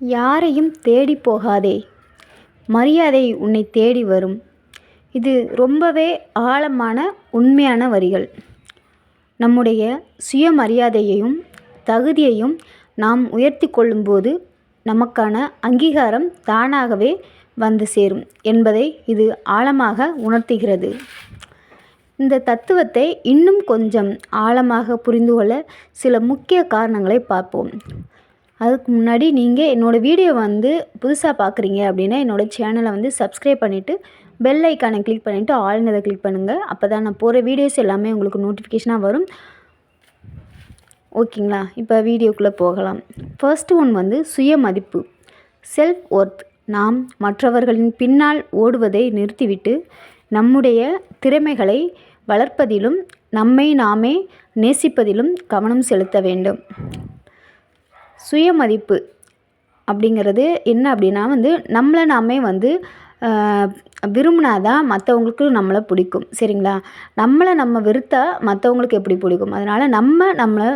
யாரையும் தேடி போகாதே, மரியாதை உன்னை தேடி வரும். இது ரொம்பவே ஆழமான உண்மையான வரிகள். நம்முடைய சுயமரியாதையையும் தகுதியையும் நாம் உயர்த்தி கொள்ளும்போது நமக்கான அங்கீகாரம் தானாகவே வந்து சேரும் என்பதை இது ஆழமாக உணர்த்துகிறது. இந்த தத்துவத்தை இன்னும் கொஞ்சம் ஆழமாக புரிந்து கொள்ள சில முக்கிய காரணங்களை பார்ப்போம். அதுக்கு முன்னாடி நீங்கள் என்னோடய வீடியோ புதுசாக பார்க்குறீங்க அப்படின்னா என்னோடய சேனலை சப்ஸ்கிரைப் பண்ணிவிட்டு பெல் ஐக்கானை கிளிக் பண்ணிவிட்டு ஆல்ங்கிறத கிளிக் பண்ணுங்கள். அப்போ தான் நான் போகிற வீடியோஸ் எல்லாமே உங்களுக்கு நோட்டிஃபிகேஷனாக வரும். ஓகேங்களா? இப்போ வீடியோக்குள்ளே போகலாம். ஃபர்ஸ்ட் ஒன் சுயமதிப்பு, செல்ஃப் ஒர்த். நாம் மற்றவர்களின் பின்னால் ஓடுவதை நிறுத்திவிட்டு நம்முடைய திறமைகளை வளர்ப்பதிலும் நம்மை நாமே நேசிப்பதிலும் கவனம் செலுத்த வேண்டும். சுயமதிப்பு அப்படிங்கிறது என்ன அப்படின்னா நம்மளை நாமே விரும்பினாதான் மற்றவங்களுக்கு நம்மளை பிடிக்கும். சரிங்களா? நம்மளை நம்ம வெறுத்தா மற்றவங்களுக்கு எப்படி பிடிக்கும்? அதனால் நம்மளை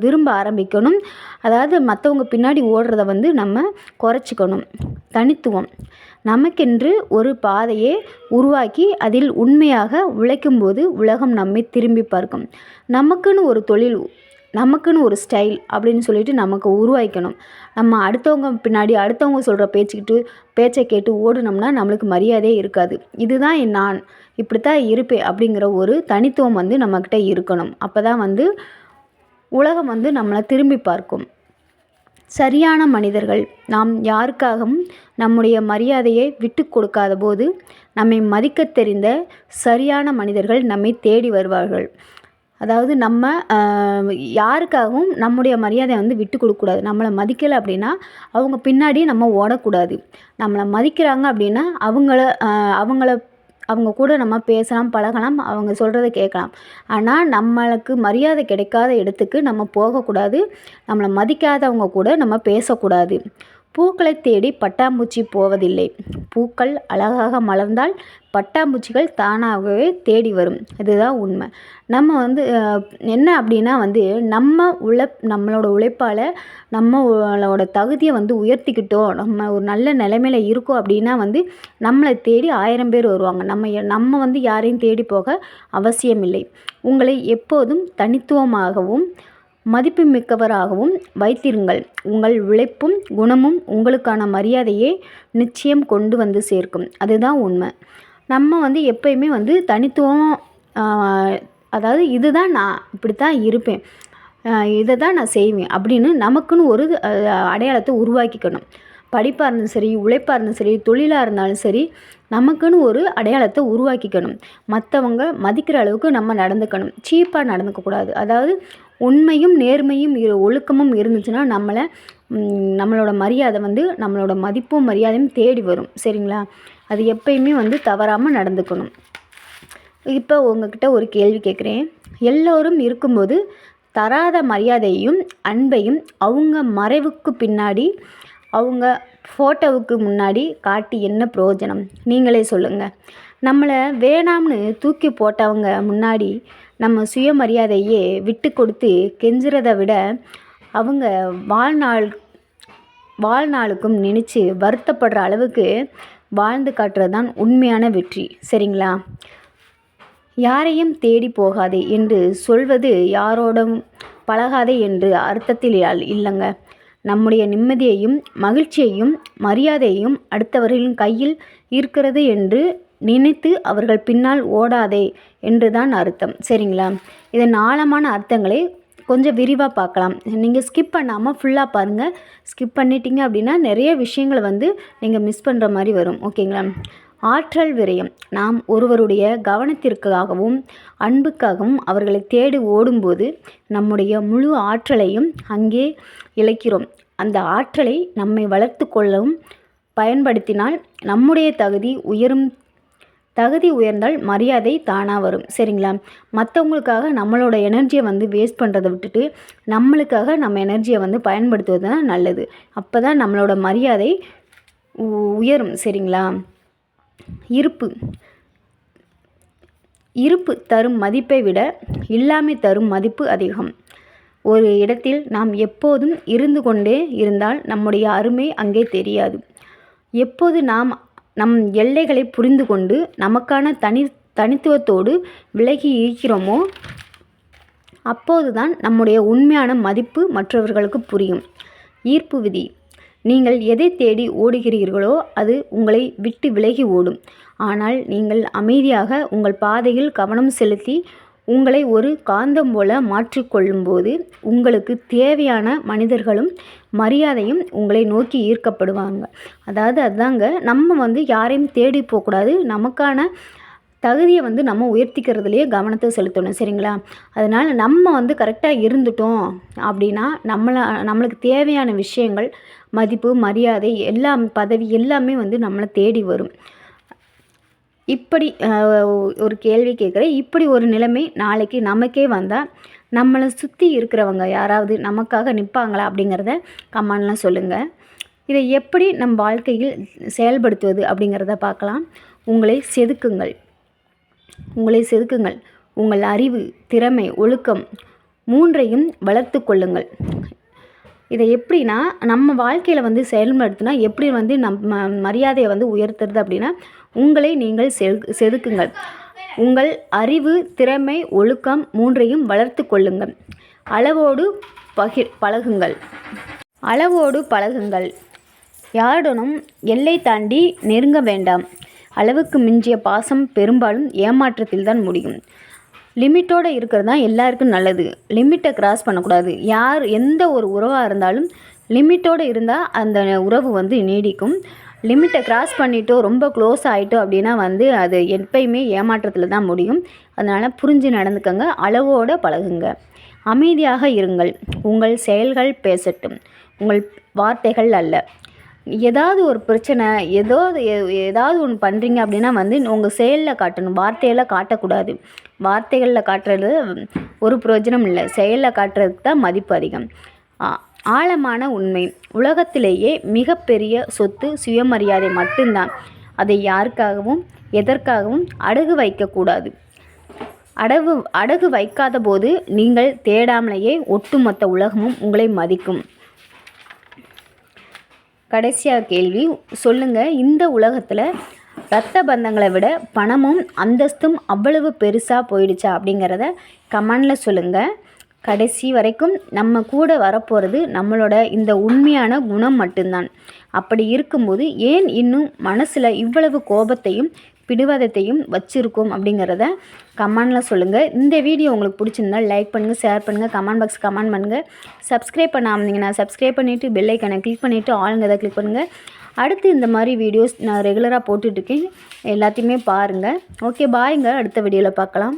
விரும்ப ஆரம்பிக்கணும். அதாவது மற்றவங்க பின்னாடி ஓடுறத நம்ம குறைச்சிக்கணும். தனித்துவம், நமக்கென்று ஒரு பாதையை உருவாக்கி அதில் உண்மையாக உழைக்கும்போது உலகம் நம்மை திரும்பி பார்க்கும். நமக்குன்னு ஒரு தொழில், நமக்குன்னு ஒரு ஸ்டைல் அப்படின்னு சொல்லிட்டு நமக்கு உருவாக்கணும். நம்ம அடுத்தவங்க பின்னாடி அடுத்தவங்க சொல்கிற பேச்சை கேட்டு ஓடுனோம்னா நம்மளுக்கு மரியாதையே இருக்காது. இதுதான் நான் இப்படித்தான் இருப்பேன் அப்படிங்கிற ஒரு தனித்துவம் நம்மக்கிட்ட இருக்கணும். அப்போ தான் உலகம் நம்மளை திரும்பி பார்க்கும். சரியான மனிதர்கள், நாம் யாருக்காகவும் நம்முடைய மரியாதையை விட்டு கொடுக்காத போது நம்மை மதிக்க தெரிந்த சரியான மனிதர்கள் நம்மை தேடி வருவார்கள். அதாவது நம்ம யாருக்காகவும் நம்முடைய மரியாதையை விட்டு கொடுக்கக்கூடாது. நம்மளை மதிக்கலை அப்படின்னா அவங்க பின்னாடி நம்ம ஓடக்கூடாது. நம்மளை மதிக்கிறாங்க அப்படின்னா அவங்க கூட நம்ம பேசலாம், பழகலாம், அவங்க சொல்கிறத கேட்கலாம். ஆனால் நம்மளுக்கு மரியாதை கிடைக்காத இடத்துக்கு நம்ம போகக்கூடாது. நம்மளை மதிக்காதவங்க கூட நம்ம பேசக்கூடாது. பூக்களை தேடி பட்டாம்பூச்சி போவதில்லை. பூக்கள் அழகாக மலர்ந்தால் பட்டாம்பூச்சிகள் தானாகவே தேடி வரும். இதுதான் உண்மை. நம்ம என்ன அப்படின்னா நம்மளோட உழைப்பால் நம்மளோட தகுதியை உயர்த்திக்கிட்டோம், நம்ம ஒரு நல்ல நிலைமையில இருக்கோம் அப்படின்னா நம்மளை தேடி 1000 பேர் வருவாங்க. நம்ம யாரையும் தேடி போக அவசியமில்லை. உங்களை எப்போதும் தனித்துவமாகவும் மதிப்புமிக்கவராகவும் வைத்திருங்கள். உங்கள் உழைப்பும் குணமும் உங்களுக்கான மரியாதையை நிச்சயம் கொண்டு சேர்க்கும். அதுதான் உண்மை. நம்ம எப்பயுமே தனித்துவம், அதாவது இதுதான் நான் இப்படித்தான் இருப்பேன், இதை தான் நான் செய்வேன் அப்படின்னு நமக்குன்னு ஒரு அடையாளத்தை உருவாக்கிக்கணும். படிப்பாக இருந்தாலும் சரி, உழைப்பாக இருந்தாலும் சரி, தொழிலாக இருந்தாலும் சரி, நமக்குன்னு ஒரு அடையாளத்தை உருவாக்கிக்கணும். மற்றவங்க மதிக்கிற அளவுக்கு நம்ம நடந்துக்கணும். சீப்பாக நடந்துக்கக்கூடாது. அதாவது உண்மையும் நேர்மையும் ஒழுக்கமும் இருந்துச்சுன்னா நம்மளோட மரியாதை நம்மளோட மதிப்பும் மரியாதையும் தேடி வரும். சரிங்களா? அது எப்பயுமே தவறாமல் நடந்துக்கணும். இப்போ உங்ககிட்ட ஒரு கேள்வி கேட்குறேன். எல்லோரும் இருக்கும்போது தராத மரியாதையும் அன்பையும் அவங்க மறைவுக்கு பின்னாடி, அவங்க ஃபோட்டோவுக்கு முன்னாடி காட்டி என்ன பிரயோஜனம்? நீங்களே சொல்லுங்கள். நம்மளை வேணாம்னு தூக்கி போட்டவங்க முன்னாடி நம்ம சுயமரியாதையே விட்டு கொடுத்து கெஞ்சுறதை விட அவங்க வாழ்நாளுக்கும் நினச்சி வருத்தப்படுற அளவுக்கு வாழ்ந்து காட்டுறது தான் உண்மையான வெற்றி. சரிங்களா? யாரையும் தேடி போகாதே என்று சொல்வது யாரோடும் பழகாதே என்று அர்த்தத்தில் இல்லைங்க. நம்முடைய நிம்மதியையும் மகிழ்ச்சியையும் மரியாதையையும் அடுத்தவர்களின் கையில் இருக்கிறது என்று நினைத்து அவர்கள் பின்னால் ஓடாதே என்று தான் அர்த்தம். சரிங்களா? இதன் ஆழமான அர்த்தங்களை கொஞ்சம் விரிவாக பார்க்கலாம். நீங்கள் ஸ்கிப் பண்ணாமல் ஃபுல்லாக பாருங்கள். ஸ்கிப் பண்ணிட்டீங்க அப்படின்னா நிறைய விஷயங்களை நீங்கள் மிஸ் பண்ணுற மாதிரி வரும். ஓகேங்களா? ஆற்றல் விரயம். நாம் ஒருவருடைய கவனத்திற்காகவும் அன்புக்காகவும் அவர்களை தேடி ஓடும்போது நம்முடைய முழு ஆற்றலையும் அங்கே இழக்கிறோம். அந்த ஆற்றலை நம்மை வளர்த்து கொள்ளவும் பயன்படுத்தினால் நம்முடைய தகுதி உயர்ந்தால் மரியாதை தானாக வரும். சரிங்களா? மற்றவங்களுக்காக நம்மளோட எனர்ஜியை வேஸ்ட் பண்ணுறதை விட்டுட்டு நம்மளுக்காக நம்ம எனர்ஜியை பயன்படுத்துவது தான் நல்லது. அப்போ தான் நம்மளோட மரியாதை உயரும். சரிங்களா? இருப்பு தரும் மதிப்பை விட இல்லாமை தரும் மதிப்பு அதிகம். ஒரு இடத்தில் நாம் எப்போதும் இருந்து கொண்டே இருந்தால் நம்முடைய அருமை அங்கே தெரியாது. எப்போது நாம் நம் எல்லைகளை புரிந்து கொண்டு நமக்கான தனித்துவத்தோடு விலகி இருக்கிறோமோ அப்போதுதான் நம்முடைய உண்மையான மதிப்பு மற்றவர்களுக்கு புரியும். ஈர்ப்பு விதி. நீங்கள் எதை தேடி ஓடுகிறீர்களோ அது உங்களை விட்டு விலகி ஓடும். ஆனால் நீங்கள் அமைதியாக உங்கள் பாதையில் கவனம் செலுத்தி உங்களை ஒரு காந்தம் போல மாற்றிக்கொள்ளும்போது உங்களுக்கு தேவையான மனிதர்களும் மரியாதையும் உங்களை நோக்கி ஈர்க்கப்படுவாங்க. அதாவது அதுதாங்க, நம்ம யாரையும் தேடி போகக்கூடாது. நமக்கான தகுதியை நம்ம உயர்த்திக்கிறதுலையே கவனத்தை செலுத்தணும், சரிங்களா? அதனால் நம்ம கரெக்டாக இருந்துட்டோம் அப்படின்னா நம்மளுக்கு தேவையான விஷயங்கள், மதிப்பு, மரியாதை, எல்லாம் பதவி எல்லாமே நம்மளை தேடி வரும். இப்படி ஒரு கேள்வி கேட்குறேன். இப்படி ஒரு நிலைமை நாளைக்கு நமக்கே வந்தால் நம்மளை சுற்றி இருக்கிறவங்க யாராவது நமக்காக நிற்பாங்களா அப்படிங்கிறத கமெண்ட்லாம் சொல்லுங்கள். இதை எப்படி நம் வாழ்க்கையில் செயல்படுத்துவது அப்படிங்கிறத பார்க்கலாம். உங்களை செதுக்குங்கள். உங்கள் அறிவு, திறமை, ஒழுக்கம் 3ஐயும் வளர்த்து கொள்ளுங்கள். இதை எப்படின்னா நம்ம வாழ்க்கையில் செயல்படுத்தினா எப்படி நம்ம மரியாதையை உயர்த்துறது அப்படின்னா, உங்களை நீங்கள் செதுக்குங்கள். உங்கள் அறிவு, திறமை, ஒழுக்கம் 3ஐயும் வளர்த்து கொள்ளுங்கள். அளவோடு பழகுங்கள். யாருடனும் எல்லை தாண்டி நெருங்க வேண்டாம். அளவுக்கு மிஞ்சிய பாசம் பெரும்பாலும் ஏமாற்றத்தில் தான் முடியும். லிமிட்டோடு இருக்கிறது தான் எல்லாருக்கும் நல்லது. லிமிட்டை கிராஸ் பண்ணக்கூடாது. எந்த ஒரு உறவாக இருந்தாலும் லிமிட்டோடு இருந்தால் அந்த உறவு நீடிக்கும். லிமிட்டை கிராஸ் பண்ணிட்டோ ரொம்ப க்ளோஸ் ஆகிட்டோ அப்படின்னா அது எப்பயுமே ஏமாற்றத்தில் தான் முடியும். அதனால் புரிஞ்சு நடந்துக்கங்க. அளவோடு பழகுங்க. அமைதியாக இருங்கள். உங்கள் செயல்கள் பேசட்டும், உங்கள் வார்த்தைகள் அல்ல. ஏதாவது ஒரு பிரச்சனை, ஏதாவது ஒன்று பண்ணுறீங்க அப்படின்னா உங்கள் செயலில் காட்டணும், வார்த்தையில் காட்டக்கூடாது. வார்த்தைகளில் காட்டுறது ஒரு பிரயோஜனம் இல்லை. செயலில் காட்டுறதுக்கு தான் மதிப்பு அதிகம். ஆழமான உண்மை. உலகத்திலேயே மிகப்பெரிய சொத்து சுயமரியாதை மட்டும்தான். அதை யாருக்காகவும் எதற்காகவும் அடகு வைக்கக்கூடாது. அடகு வைக்காத போது நீங்கள் தேடாமலேயே ஒட்டுமொத்த உலகமும் உங்களை மதிக்கும். கடைசியாக கேள்வி சொல்லுங்கள். இந்த உலகத்தில் இரத்த பந்தங்களை விட பணமும் அந்தஸ்தும் அவ்வளவு பெருசாக போயிடுச்சா அப்படிங்கிறத கமெண்டில் சொல்லுங்கள். கடைசி வரைக்கும் நம்ம கூட வரப்போகிறது நம்மளோட இந்த உண்மையான குணம் மட்டும்தான். அப்படி இருக்கும்போது ஏன் இன்னும் மனசில் இவ்வளவு கோபத்தையும் பிடிவாதத்தையும் வச்சுருக்கோம் அப்படிங்கிறத கமெண்டில் சொல்லுங்கள். இந்த வீடியோ உங்களுக்கு பிடிச்சிருந்தால் லைக் பண்ணுங்கள், ஷேர் பண்ணுங்கள், கமெண்ட் பாக்ஸ் கமெண்ட் பண்ணுங்கள். சப்ஸ்கிரைப் பண்ணாமீங்கன்னா சப்ஸ்கிரைப் பண்ணிவிட்டு பெல் ஐக்கனை கிளிக் பண்ணிவிட்டு ஆளுங்க கிளிக் பண்ணுங்கள். அடுத்து இந்த மாதிரி வீடியோஸ் நான் ரெகுலராக போட்டுட்ருக்கேன், எல்லாத்தையுமே பாருங்கள். ஓகே, பாய்ங்க. அடுத்த வீடியோவில் பார்க்கலாம்.